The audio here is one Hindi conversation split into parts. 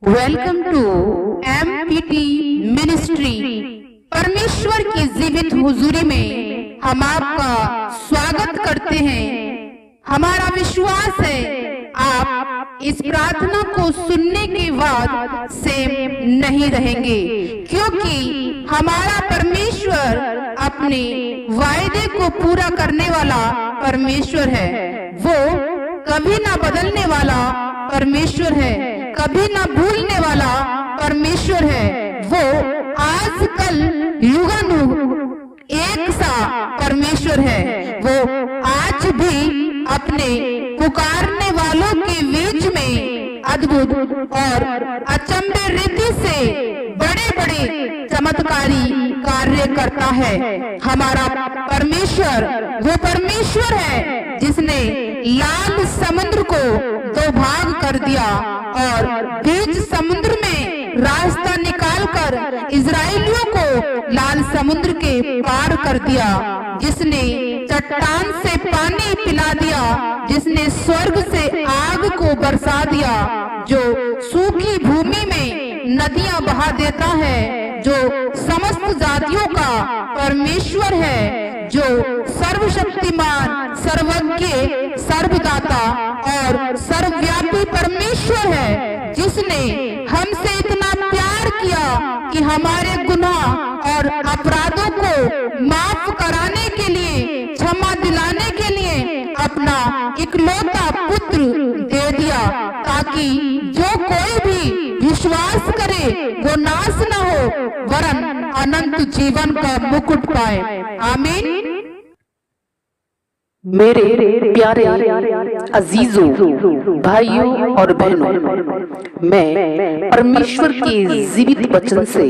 Welcome to empty ministry. परमेश्वर की जीवित हुजूरी में हम आपका स्वागत करते हैं। हमारा विश्वास है आप इस प्रार्थना को सुनने के बाद सेम नहीं रहेंगे, क्योंकि हमारा परमेश्वर अपने वायदे को पूरा करने वाला परमेश्वर है। वो कभी ना बदलने वाला परमेश्वर है, कभी ना भूलने वाला परमेश्वर है। वो आज कल युगानुग एक सा परमेश्वर है। वो आज भी अपने पुकारने वालों के बीच में अद्भुत और अचंभे रीति से बड़े बड़े चमत्कारी कार्य करता है। हमारा परमेश्वर वो परमेश्वर है जिसने लाल समुद्र को दो भाग कर दिया और बीच समुद्र में रास्ता निकालकर इजराइलियों को लाल समुद्र के पार कर दिया, जिसने चट्टान से पानी पिला दिया, जिसने स्वर्ग से आग को बरसा दिया, जो सूखी भूमि में नदियां बहा देता है, जो समस्त जातियों का परमेश्वर है, जो सर्वशक्तिमान, सर्वज्ञ, सर्वदाता और सर्वव्यापी परमेश्वर है, जिसने हमसे इतना प्यार किया कि हमारे गुनाह और अपराधों को माफ कराने के लिए, क्षमा दिलाने के लिए अपना इकलौता पुत्र दे दिया, ताकि जो कोई भी विश्वास करे वो नाश न हो वरन अनंत जीवन का मुकुट पाए। आमीन। मेरे प्यारे अजीजों, भाइयों और बहनों, मैं परमेश्वर के जीवित वचन से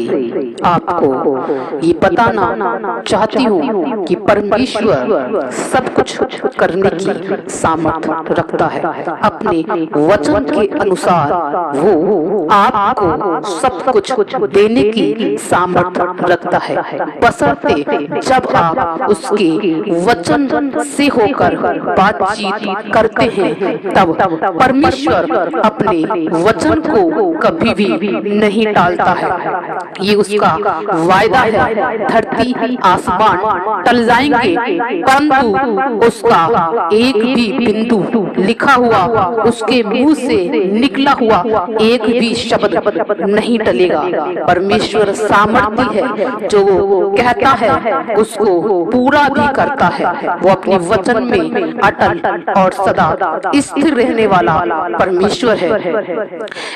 आपको ये बताना चाहती हूँ कि परमेश्वर सब कुछ करने की सामर्थ्य रखता है। अपने वचन के अनुसार वो आपको सब कुछ देने की सामर्थ्य रखता है, बशर्ते जब आप उसके वचन से होकर बातचीत करते हैं। तब परमेश्वर अपने वचन को कभी भी नहीं टालता है। ये उसका वायदा है। धरती आसमान टल जाएंगे, परंतु उसका एक भी बिंदु लिखा हुआ, उसके मुंह से निकला हुआ एक भी शब्द नहीं टलेगा। परमेश्वर सामर्थी है, जो कहता है उसको पूरा भी करता है। वो अपने वचन में अटल और सदा स्थिर रहने वाला परमेश्वर है।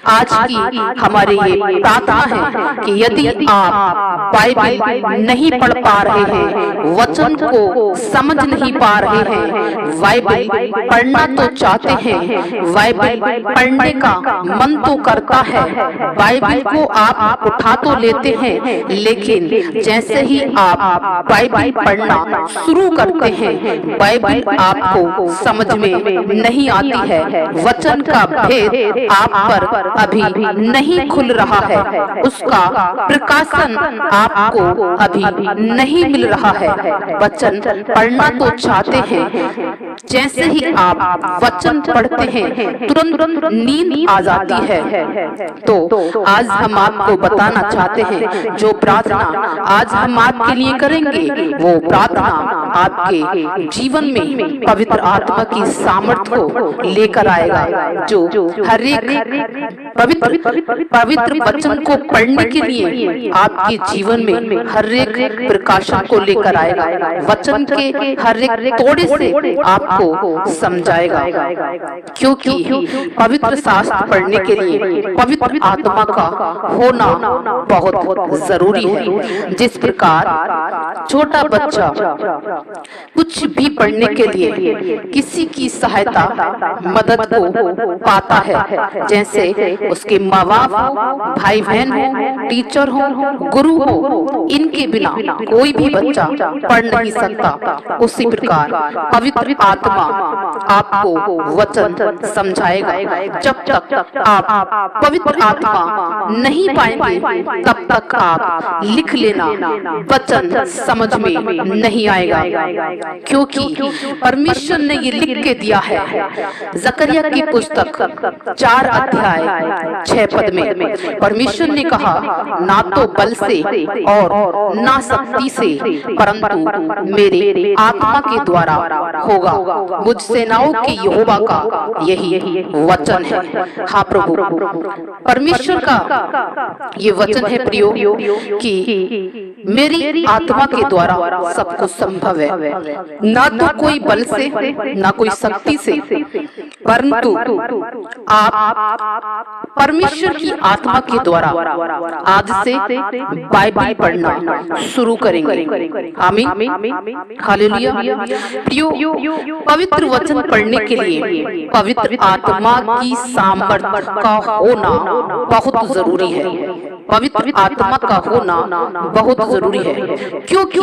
आज की हमारी ये प्रार्थना है कि यदि आप बाइबल नहीं पढ़ पा रहे हैं, वचन को समझ नहीं पा रहे हैं, बाइबल पढ़ना तो चाहते हैं, बाइबल पढ़ने का मन तो करता है, बाइबल को आप उठा तो लेते हैं, लेकिन जैसे ही आप बाइबल पढ़ना शुरू करते हैं, बाइबल आपको समझ में नहीं आती है, वचन का भेद आप पर अभी नहीं खुल रहा है, उसका प्रकाशन आपको अभी नहीं मिल रहा है। वचन पढ़ना तो चाहते हैं, जैसे ही आप वचन पढ़ते हैं तुरंत नींद आ जाती है। तो आज हम आपको बताना चाहते हैं, जो प्रार्थना आज हम आपके लिए करेंगे, वो प्रार्थना आपके जीवन में पवित्र आत्मा की सामर्थ्य को लेकर आएगा, जो हर एक पवित्र वचन को पढ़ने के लिए आपके जीवन में हर एक प्रकाशन को लेकर आएगा। वचन के हर एक तोड़े से आपको समझाएगा, क्योंकि पवित्र शास्त्र पढ़ने के लिए पवित्र आत्मा का होना बहुत जरूरी है। जिस प्रकार छोटा बच्चा कुछ भी पढ़ने के लिए किसी की सहायता, मदद को पाता है, जैसे उसके माँ बाप हो, भाई बहन हो, टीचर हो, गुरु हो, इनके बिना कोई भी बच्चा पढ़ नहीं सकता। उसी प्रकार पवित्र आत्मा आपको वचन समझाएगा। जब तक आप पवित्र आत्मा नहीं पाएंगे, तब तक आप लिख लेना, वचन समझ में नहीं आएगा, क्योंकि परमेश्वर ने ये लिख के दिया है जकरिया की पुस्तक 4 अध्याय 6 पद में। परमेश्वर ने कहा, ना तो बल से और ना शक्ति से, परंतु मेरे आत्मा के द्वारा होगा। मुझ सेनाओं के यहोवा का यही वचन है। हाँ प्रभु, परमेश्वर का ये वचन है प्रियो कि मेरी आत्मा के द्वारा सब कुछ संभव है। ना तो कोई बल से, ना कोई शक्ति से, परंतु आप परमेश्वर की आत्मा के द्वारा आज से बाइबल पढ़ना शुरू करेंगे। आमीन, हालेलुया। प्रियो, पवित्र वचन पढ़ने के लिए पवित्र आत्मा की सामर्थ्य का होना बहुत जरूरी है। पवित्र आत्मा का होना बहुत जरूरी है, क्योंकि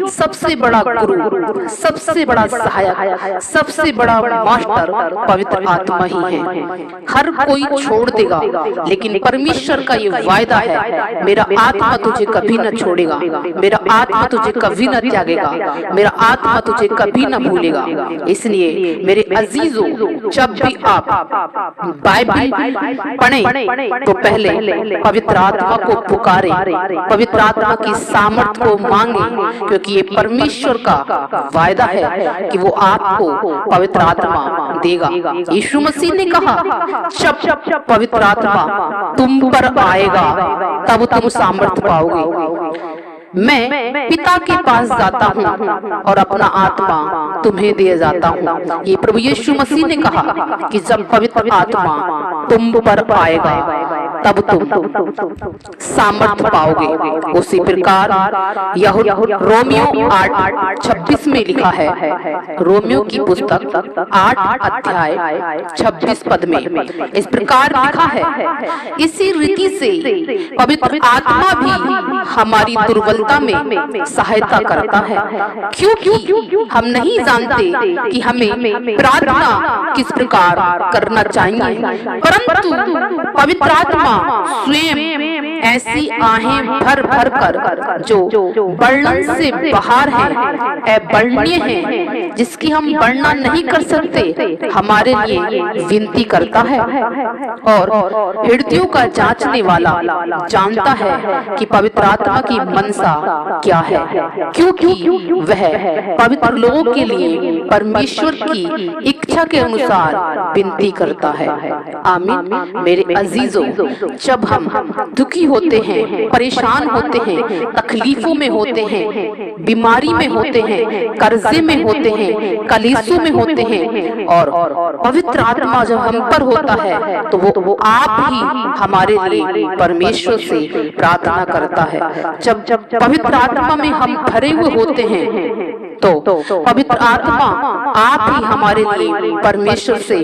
सबसे बड़ा गुरु, सबसे बड़ा सहायक, सबसे बड़ा मास्टर पवित्र आत्मा ही है। हर कोई छोड़ देगा, लेकिन परमेश्वर का ये वायदा है, मेरा आत्मा तुझे कभी न छोड़ेगा, मेरा आत्मा तुझे कभी न त्यागेगा, मेरा आत्मा तुझे कभी न भूलेगा। इसलिए मेरे अजीजों, जब भी आप बाइबल पढ़ें तो पहले पवित्र आत्मा को पुकारे, पवित्र आत्मा की सामर्थ्य को मांगे, क्योंकि ये परमेश्वर का वायदा है कि वो आपको पवित्र आत्मा देगा। यीशु मसीह ने कहा, जब पवित्र आत्मा तुम पर आएगा तब तुम सामर्थ्य पाओगे। मैं पिता के पास जाता हूँ और अपना आत्मा तुम्हें दे जाता हूँ। ये प्रभु यीशु मसीह ने कहा कि जब पवित्र आत्मा तुम पर आएगा तब तुम सामर्थ्य पाओगे। उसी प्रकार रोमियो 8:26 में लिखा है, रोमियो की पुस्तक 8 अध्याय 26 पद में इस प्रकार लिखा है, इसी रीति से पवित्र आत्मा भी हमारी दुर्बलता में सहायता करता है, क्योंकि हम नहीं जानते कि हमें प्रार्थना किस प्रकार करना चाहिए, परंतु पवित्र आत्मा स्वयं ऐसी आहें भर भर कर जो वर्णन से बाहर है, अवर्णनीय है, जिसकी हम वर्णना नहीं कर सकते, हमारे लिए विनती करता है। और हृदयों का जांचने वाला जानता है कि पवित्र आत्मा की मनसा क्या है, क्योंकि वह पवित्र लोगों के लिए परमेश्वर की इच्छा के अनुसार विनती करता है। आमीन। मेरे अजीजों, जब हम दुखी होते हैं, परेशान होते हैं, तकलीफों में होते हैं, बीमारी में होते हैं, कर्जे में होते हैं, कलेशों में होते हैं, और पवित्र आत्मा जब हम पर होता है तो वो आप ही हमारे लिए परमेश्वर से प्रार्थना करता है। जब पवित्र आत्मा में हम भरे हुए होते हैं तो पवित्र आत्मा आप ही हमारे लिए परमेश्वर से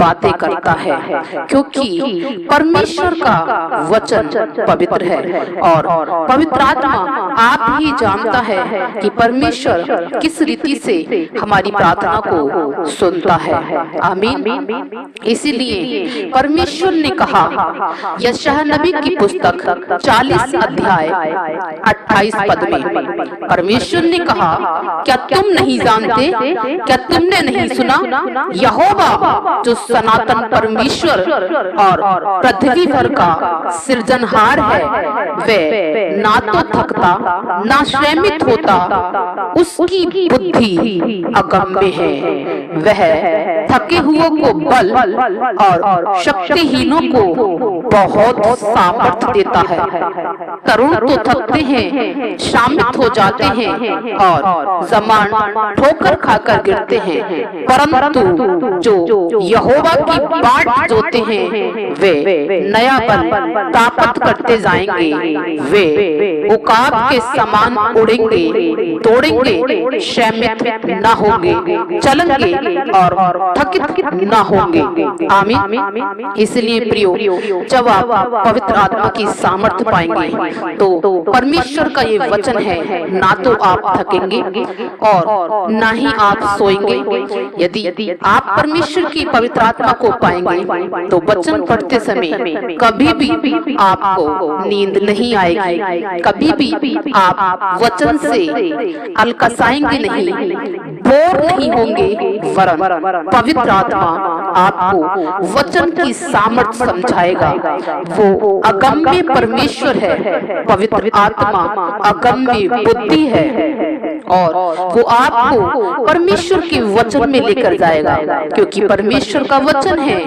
बातें करता है, क्योंकि परमेश्वर का वचन पवित्र है और पवित्र आत्मा आप ही जानता है कि परमेश्वर किस रीति से हमारी प्रार्थना को सुनता है। आमीन। इसीलिए परमेश्वर ने कहा, यशायाह नबी की पुस्तक 40 अध्याय 28 पद में परमेश्वर ने कहा, क्या तुम नहीं जानते, क्या तुमने नहीं सुना, यहोवा जो सनातन परमेश्वर और पृथ्वी भर का सृजनहार है, वे ना तो थकता ना श्रमित होता, उसकी बुद्धि अगम्य है, वह थके हुओं को बल और शक्तिहीनों को बहुत सामर्थ्य देता है। तरुण तो थकते हैं, शामित हो जाते हैं और जमान ठोकर खाकर गिरते हैं, परंतु जो यहोवा की बाट जोते हैं वे नया बल प्राप्त करते जाएंगे, वे उकाब के समान उड़ेंगे, दौड़ेंगे, श्रमित न होंगे, चलेंगे और थकित न होंगे। आमीन। इसलिए प्रियो, जब आप पवित्र आत्मा की सामर्थ्य पाएंगे तो परमेश्वर का ये वचन है, ना तो आप थकेंगे, और ना ही आप सोएंगे। यदि आप परमेश्वर की पवित्र आत्मा को पाएंगे तो वचन पढ़ते समय कभी भी आपको नींद नहीं आएगी, कभी भी आप वचन से अलकसाएंगे नहीं, बोर नहीं होंगे, वरन पवित्र आत्मा आपको वचन की सामर्थ्य समझाएगा। वो अगम्य परमेश्वर है, पवित्र आत्मा अगम्य बुद्धि है और वो आपको परमेश्वर के वचन में लेकर जाएगा, क्योंकि परमेश्वर का वचन है,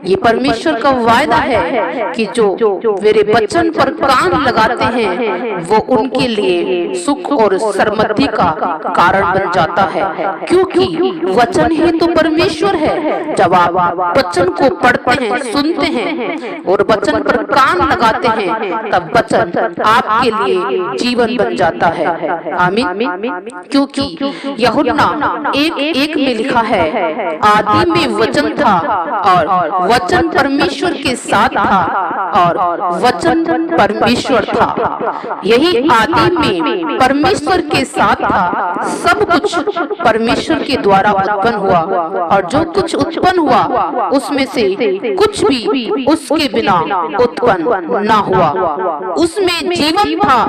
ये परमेश्वर का वायदा है कि जो मेरे वचन पर कान लगाते हैं वो उनके लिए सुख और समृद्धि का कारण बन जाता है, क्योंकि वचन ही तो परमेश्वर है। जब आप वचन को पढ़ते हैं, सुनते हैं और वचन पर कान लगाते हैं, तब वचन आपके लिए जीवन बन जाता है। आमीन। क्योंकि यूहन्ना 1:1 में लिखा है, आदि में वचन था और वचन परमेश्वर के साथ था और वचन परमेश्वर था। यही आदि में परमेश्वर के साथ था। सब कुछ परमेश्वर के द्वारा उत्पन्न हुआ और जो कुछ उत्पन्न हुआ उसमें से कुछ भी उसके बिना उत्पन्न ना हुआ। उसमें जीवन था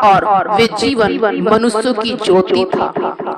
और वे जीवन मनुष्यों की ज्योति था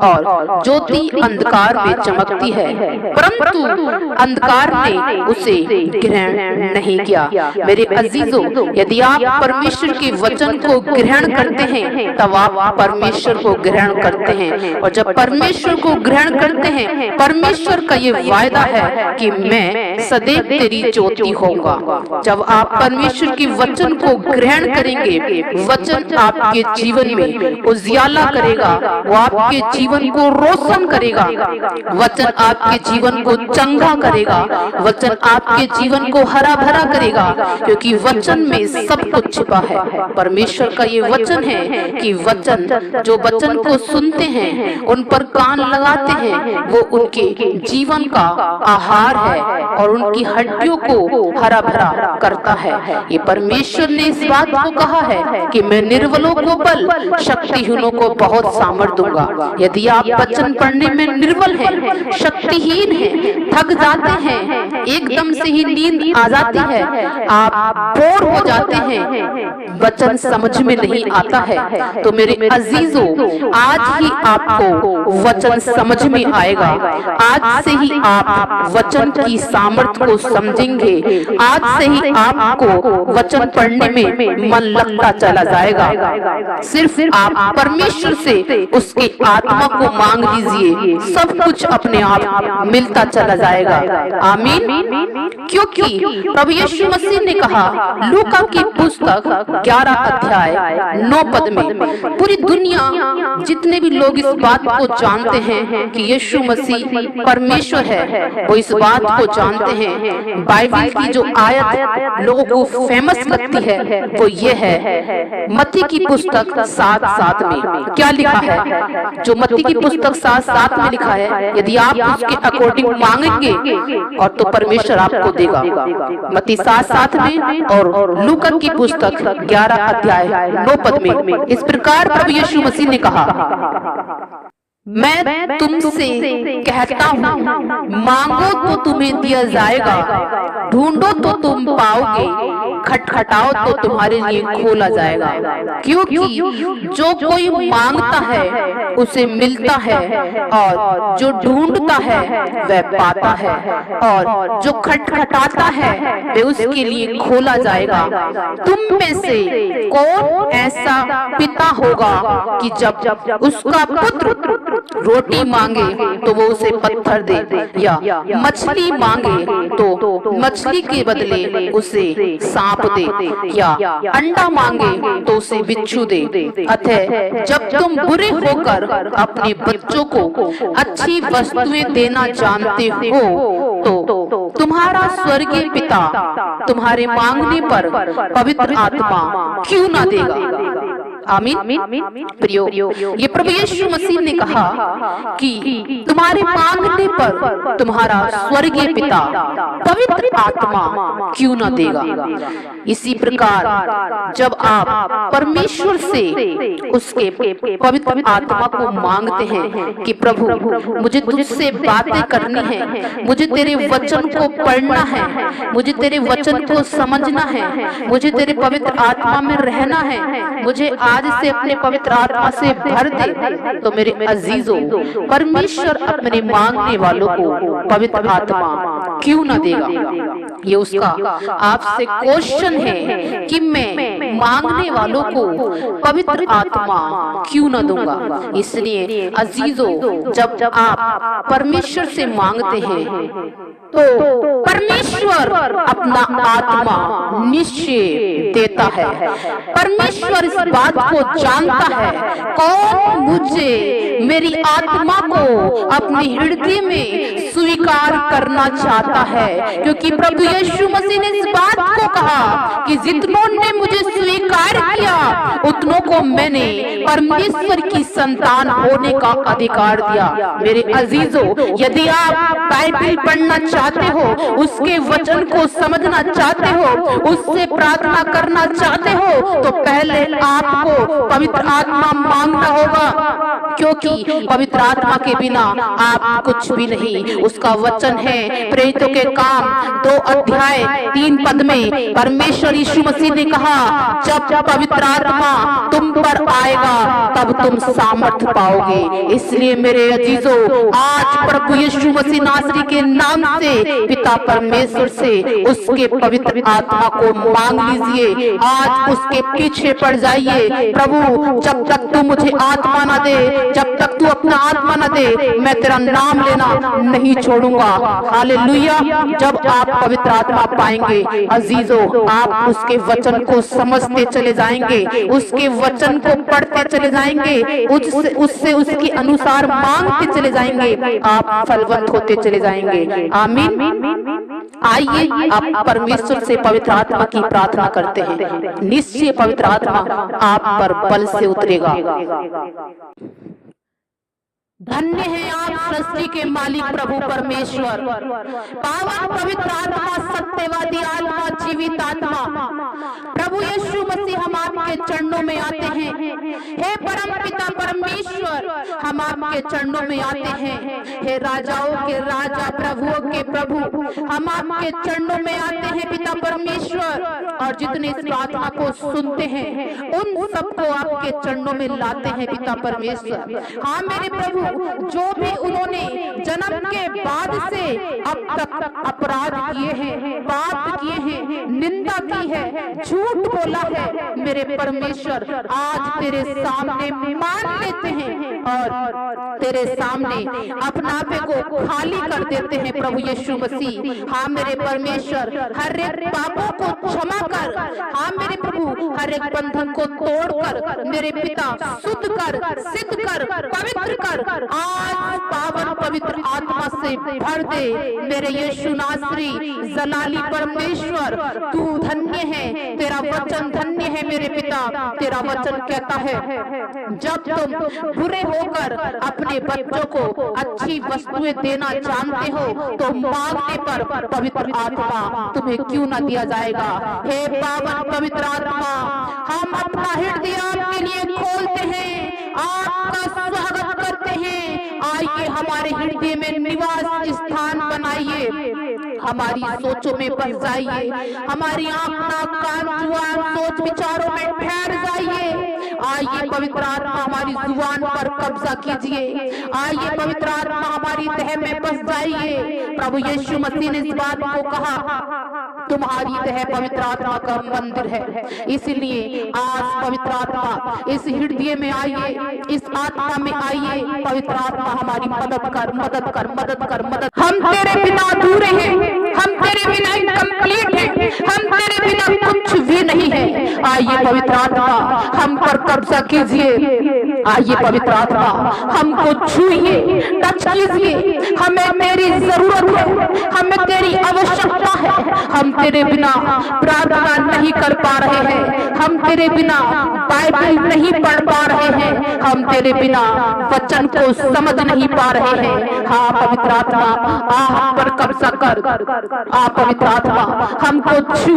और ज्योति अंधकार में चमकती है, परंतु अंधकार ने उसे ग्रहण नहीं किया। मेरे अजीजों, यदि आप परमेश्वर के वचन को ग्रहण करते हैं तब आप परमेश्वर को ग्रहण करते हैं, और जब परमेश्वर को ग्रहण करते हैं, परमेश्वर का ये वायदा है कि मैं सदैव तेरी ज्योति होऊंगा। जब आप परमेश्वर के वचन को ग्रहण करेंगे, वचन आपके जीवन में उजियाला करेगा, वो आपके जीवन को रोशन करेगा, वचन आपके जीवन को चंगा करेगा, वचन आपके जीवन को हरा भरा करेगा, क्योंकि वचन में सब कुछ छिपा है। परमेश्वर का ये वचन है कि वचन, जो वचन को सुनते हैं, उन पर कान लगाते हैं, वो उनके जीवन का आहार है और उनकी हड्डियों को हरा भरा करता है। ये परमेश्वर ने इस बात को कहा है कि मैं निर्बलों को बल, शक्तिहीनों को बहुत सामर्थ दूंगा। यदि आप वचन पढ़ने में निर्बल हैं, शक्तिहीन हैं, थक जाते हैं, एकदम से ही नींद आ जाती है, आप बोर हो जाते हैं, वचन समझ में नहीं आता है, तो मेरे अजीजों, आज ही आपको वचन समझ में आएगा। आज से ही आप वचन की सामर्थ्य को समझेंगे। आज से ही आपको वचन पढ़ने में मन लगता चला जाएगा। सिर्फ आप परमेश्वर से उसके आत्मा को मांग लीजिए, सब कुछ अपने आप मिलता चला जाएगा। आमीन। क्योंकि प्रभु यीशु मसीह ने कहा, लूका की पुस्तक 11 अध्याय 9 पद में, पूरी दुनिया जितने भी लोग इस बात को जानते हैं कि यीशु मसीह परमेश्वर है, वो इस बात को जानते हैं। बाइबल की जो आयत लोगों को फेमस लगती है वो ये है, मत्ती की पुस्तक 7:7 में क्या लिखा है? जो मत्ती की पुस्तक 7:7 में लिखा है, यदि आप उसके अकॉर्डिंग मांगेंगे और तो परमेश्वर आपको देगा। मत्ती 7:7 में और लूका की पुस्तक 11 अध्याय 9 पद में इस प्रकार प्रभु यीशु मसीह ने कहा, मैं तुमसे कहता हूँ, मांगो तो तुम्हें दिया जाएगा, ढूंढो तो तुम पाओगे, खटखटाओ तो तुम्हारे लिए खोला जाएगा। क्योंकि जो कोई मांगता है उसे मिलता है, और जो ढूंढता है वह पाता है, और जो खटखटाता है वह उसके लिए खोला जाएगा। तुम में से कौन ऐसा पिता होगा कि जब उसका पुत्र रोटी मांगे तो वो उसे पत्थर दे, या मछली मांगे तो मछली के बदले उसे सांप दे, या अंडा मांगे तो उसे बिच्छू दे? अतः जब तुम बुरे होकर अपने बच्चों को अच्छी वस्तुएं देना जानते हो तो तुम्हारा स्वर्गीय पिता तुम्हारे मांगने पर पवित्र आत्मा क्यों ना देगा? आमीन। प्रियो, ये प्रभु यीशु मसीह ने कहा कि तुम्हारे मांगने पर तुम्हारा स्वर्गीय पिता पवित्र आत्मा क्यों न देगा। इसी प्रकार जब आप परमेश्वर से उसके पवित्र आत्मा को मांगते हैं कि प्रभु मुझे तुझसे बातें करनी है, मुझे तेरे वचन को पढ़ना है, मुझे तेरे वचन को समझना है, मुझे तेरे पवित्र आत्मा में रहना है, मुझे आज से अपने पवित्र आत्मा से भर दे, तो मेरे अजीजों परमेश्वर अपने मांगने वालों को पवित्र आत्मा क्यों न देगा। ये उसका आपसे क्वेश्चन है कि मैं मांगने वालों को पवित्र आत्मा क्यों न दूंगा। इसलिए अजीजों जब आप परमेश्वर से मांगते हैं तो परमेश्वर अपना आत्मा निश्चय देता है। परमेश्वर इस बात को जानता है कौन मुझे मेरी आत्मा को अपने हृदय में स्वीकार करना चाहता है, क्योंकि प्रभु यीशु मसीह ने इस बात को कहा कि जितनों ने मुझे स्वीकार किया उतनों को मैंने परमेश्वर की संतान होने का अधिकार दिया। मेरे अजीजों, यदि आप बाइबल पढ़ना चाहते हो, उसके वचन को समझना चाहते हो, उससे प्रार्थना करना चाहते हो, तो पहले आपको पवित्र आत्मा मांगना होगा, क्योंकि पवित्र आत्मा के बिना आप कुछ भी नहीं। उसका वचन है प्रेरितों के काम 2 अध्याय 3 पद में परमेश्वर यीशु मसीह ने कहा, जब पवित्र आत्मा तुम पर आएगा तब तुम सामर्थ्य पाओगे। इसलिए मेरे अजीजों, आज प्रभु यीशु मसीह नासरी के नाम से पिता परमेश्वर से उसके पवित्र आत्मा को मांग लीजिए। आज उसके पीछे पड़ जाइए। प्रभु जब तक तू मुझे आत्मा न दे, जब तक तू अपना आत्मा न दे, मैं तेरा नाम लेना नहीं छोड़ूंगा। हालेलुया। जब आप पवित्र आत्मा पाएंगे अजीजों, आप उसके वचन को समझते चले जाएंगे, उसके वचन को पढ़ते चले जाएंगे, उससे उसके अनुसार मांगते चले जाएंगे, आप फलवंत होते चले जाएंगे। आमीन। आइए आप परमेश्वर से पवित्र आत्मा की प्रार्थना करते हैं। निश्चय पवित्र आत्मा आप पर बल से उतरेगा। धन्य है आप सृष्टि के मालिक प्रभु परमेश्वर, पावन पवित्र आत्मा, सत्यवादी आत्मा, जीवित आत्मा। प्रभु यीशु मसीह हम आपके चरणों में आते हैं। हे परम पिता परमेश्वर, हम आपके चरणों में आते हैं। हे राजाओं के राजा, प्रभुओं के प्रभु, हम आपके चरणों में आते हैं पिता परमेश्वर। और जितने इस प्रार्थना को सुनते हैं उन सबको आपके चरणों में लाते हैं पिता परमेश्वर। हाँ मेरे प्रभु, जो भी उन्होंने जन्म के बाद से अब तक अपराध किए हैं, पाप किए हैं, निंदा की है, झूठ बोला है, मेरे परमेश्वर आज तेरे सामने मान लेते हैं और तेरे सामने अपना आपे को खाली कर देते हैं प्रभु यीशु मसीह। हाँ मेरे परमेश्वर, हर एक पापों को क्षमा कर। हाँ मेरे प्रभु, हर एक बंधन को तोड़कर मेरे पिता शुद्ध कर, सिद्ध कर, पवित्र कर। आज पावन पवित्र आत्मा से भर दे मेरे यीशु नासरी जलाली परमेश्वर। तू धन्य है, तेरा वचन धन्य है मेरे पिता। तेरा वचन कहता है जब तुम बुरे होकर अपने बच्चों को अच्छी वस्तुएं देना जानते हो तो मांगने पर पवित्र आत्मा तुम्हें क्यों न दिया जाएगा। हे पावन पवित्र आत्मा, हम अपना हृदय आपके लिए खोलते हैं, आपका स्वागत करते हैं। आइए हमारे हृदय में निवास स्थान बनाइए, हमारी सोचों में बस जाइए, हमारी आंख नाक कान जुबान सोच विचारों में ठहर जाइए। आइए पवित्र आत्मा हमारी जुबान पर कब्जा कीजिए। आइए पवित्र आत्मा हमारी तह में बस जाइए। प्रभु यीशु मसीह ने इस बात को कहा, तुम्हारी तह पवित्र आत्मा का मंदिर है। इसलिए आज पवित्र आत्मा इस हृदय में आइए, इस आत्मा में आइए। पवित्र आत्मा हमारी मदद कर, मदद कर, मदद कर, मदद। हम तेरे बिना अधूरे हैं, हम तेरे बिना इनकम्प्लीट हैं, हम तेरे बिना कुछ भी नहीं है। आइए पवित्र आत्मा हम पर कब्जा कीजिए। आइए पवित्र आत्मा हमको छूइए, टच कीजिए। हमें तेरी जरूरत है, हमें तेरी आवश्यकता है। हम तेरे बिना प्रार्थना नहीं कर पा रहे हैं, हम तेरे बिना बाइबल नहीं पढ़ पा रहे हैं, हम तेरे बिना वचन को समझ नहीं पा रहे हैं। हाँ पवित्र आत्मा आ हम पर कब्जा कर। आ पवित्र आत्मा हमको छू,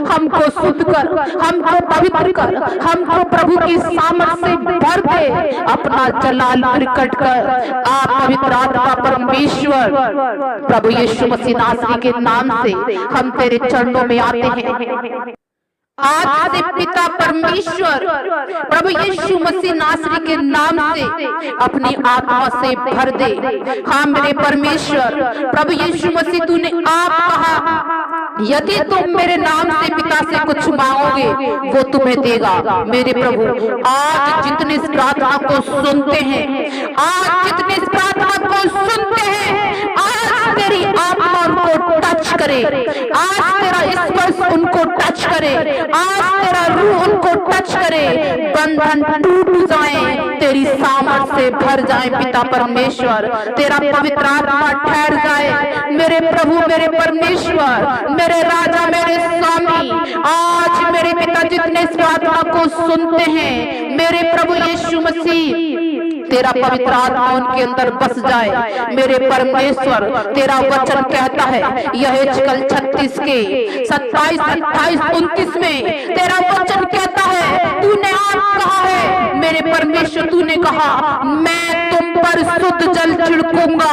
हमको शुद्ध कर, हमको पवित्र कर, हमको प्रभु की सामर्थ से भर दे, अपना जलाल प्रकट कर। आ पवित्र आत्मा परमेश्वर प्रभु यीशु मसीह नासरी के नाम से हम तेरे चरणों में आते हैं। आज से पिता परमेश्वर प्रभु यीशु मसीह नासरी के नाम से अपनी आत्मा से भर दे। हाँ मेरे परमेश्वर प्रभु यीशु मसीह तूने आप कहा यदि तुम मेरे नाम से पिता से कुछ मांगोगे वो तुम्हें देगा। मेरे प्रभु आज जितने इस प्रार्थना को सुनते हैं, आज जितने इस प्रार्थना को सुनते हैं, आज तेरी आत्मा उनको टच करे, आज तेरा स्पर्श उनको टच करे, आज तेरा रूह उनको टच करे, बंधन टूट जाए, तेरी सामर्थ से भर जाए पिता परमेश्वर, तेरा पवित्र आत्मा ठहर जाए। मेरे प्रभु मेरे परमेश्वर मेरे राजा मेरे स्वामी, आज मेरे पिता जितने इस प्रार्थना को सुनते हैं, मेरे प्रभु यीशु मसीह तेरा पवित्र आत्मा उनके अंदर बस जाए। मेरे परमेश्वर तेरा वचन कहता है यहेजकेल 36 के 27, 28, 29 में तेरा वचन कहता है, तूने आप कहा है मेरे परमेश्वर, तूने कहा मैं तुम पर शुद्ध जल छिड़कूंगा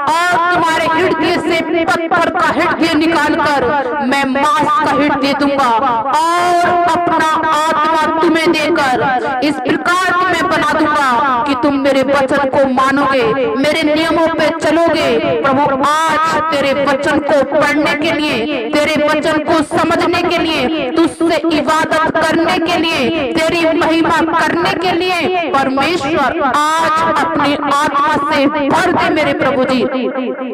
और तुम्हारे हृदय से पत्थर का हृदय निकालकर मैं मांस का हृदय दूंगा और अपना आत्मा तुम्हें देकर इस प्रकार मैं बना दूंगा कि तुम मेरे वचन को मानोगे, मेरे नियमों पे चलोगे। प्रभु आज तेरे वचन को पढ़ने के लिए, तेरे वचन को समझने के लिए, तुझसे इबादत करने के लिए, तेरी महिमा करने के लिए परमेश्वर आज अपनी आत्मा से भर दे मेरे प्रभु जी।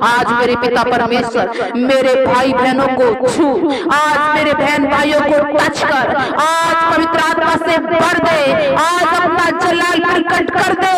आज मेरे पिता परमेश्वर मेरे भाई बहनों को छू, आज मेरे बहन भाइयों को टच कर, आज पवित्र आत्मा से भर दे, आज अपना जलाल प्रकट कर दे।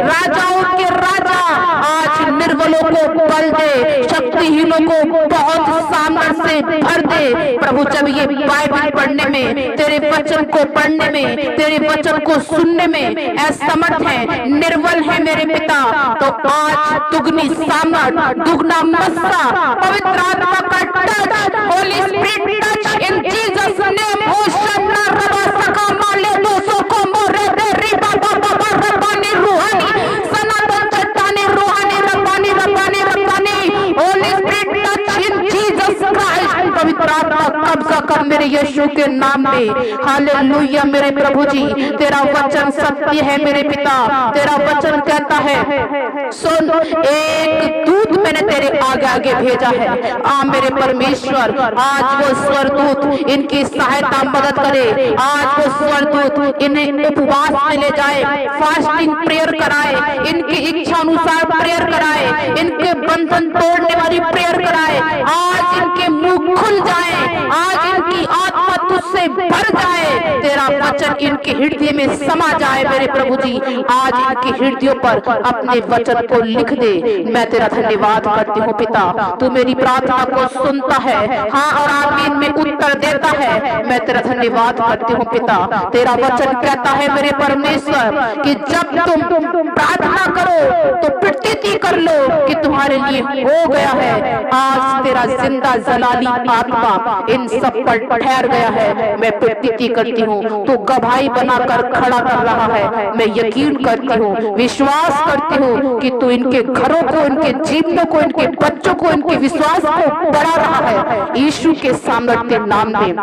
राजाओं के राजा आज निर्बलों को बल दे, शक्तिहीनों को बहुत सामर्थ्य से भर दे। प्रभु जब ये बाइबल पढ़ने में, तेरे वचन को पढ़ने में, तेरे वचन को सुनने में असमर्थ है, निर्बल है मेरे पिता, तो आज दुगनी सामर्थ, दुगना मस्सा पवित्र आत्मा का touch, holy spirit touch in Jesus name. ओ शन्ना रबा सका माले दोसों को मोरे दे रिबा बाबा रब्बानी रूहानी सनातन चट्टानी रूहानी Rabbani Rabbani Rabbani. Holi spirit touch in Jesus Christ. पवित्र आत्मा कब्जा कर मेरे यीशु के नाम में। हालेलुया मेरे प्रभु जी, तेरा वचन सत्य है मेरे पिता, तेरा वचन कहता है सुन एक दूत मैंने तेरे आगे आगे भेजा है। आ मेरे परमेश्वर आज वो स्वरदूत इनकी सहायता मदद करे, आज वो स्वरदूत इन्हें उपवास में ले जाए, फास्टिंग प्रेयर कराए, इनकी इच्छा अनुसार प्रेयर कराए, इनके बंधन तोड़ने वाली प्रेयर कराए। आज इनके मुंह खुल जाए, आज इनकी आत्मा तुझसे भर जाए, तेरा वचन इनके हृदय में समा जाए मेरे प्रभु जी। आज इनके हृदयों पर अपने वचन को लिख दे। मैं तेरा धन्यवाद करती हूँ पिता, तू मेरी प्रार्थना को सुनता है, हाँ और आमीन में उत्तर देता है। मैं तेरा धन्यवाद करती हूँ पिता। तेरा वचन कहता है मेरे परमेश्वर कि जब तुम प्रार्थना करो तो प्रतीति कर लो कि तुम्हारे लिए हो गया है। आज तेरा जिंदा जलाली आत्मा इन सब पर ठहर गया है। मैं प्रतीति करती हूँ तू गवाही बनाकर खड़ा कर रहा है। मैं यकीन करती हूँ, विश्वास करती हूँ कि तू इनके घरों को, इनके जीवनों को, इनके बच्चों को, इनके विश्वास को बढ़ा रहा है। यीशु के सामर्थ्य नाम में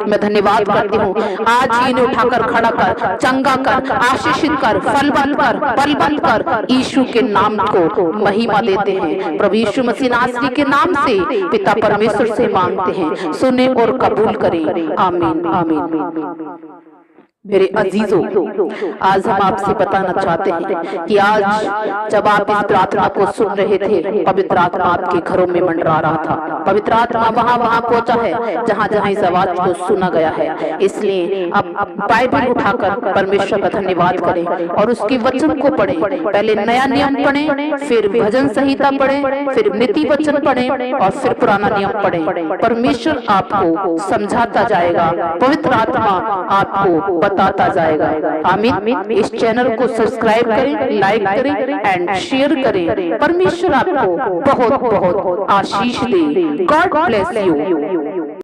मैं धन्यवाद करती हूँ। आज ही इन्हें उठाकर खड़ा कर, चंगा कर, आशीषित कर, फलवंत कर, बलवंत कर। यीशु के नाम को महिमा देते हैं। प्रभु यीशु मसीह नासरी के नाम से पिता परमेश्वर से मांगते हैं, सुने और कबूल करें। आमीन आमीन। मेरे अजीजों, आज हम आपसे बताना चाहते हैं कि आज जब आप इस प्रार्थना को सुन रहे थे, पवित्र आत्मा आपके घरों में मंडरा रहा था। पवित्र आत्मा वहां पहुंचा है जहां जहां इस आवाज को सुना गया है। इसलिए अब बाइबल उठाकर परमेश्वर का धन्यवाद करें और उसके वचन को पढ़ें। पहले नया नियम पढ़ें, फिर भजन संहिता पढ़ें, फिर नीति वचन पढ़ें और फिर पुराना नियम पढ़ें। परमेश्वर आपको समझाता जाएगा, पवित्र आत्मा आपको बताता जाएगा। आमीन। इस चैनल को सब्सक्राइब करें, लाइक करें एंड शेयर करें। परमेश्वर आपको बहुत बहुत आशीष दे। God bless you.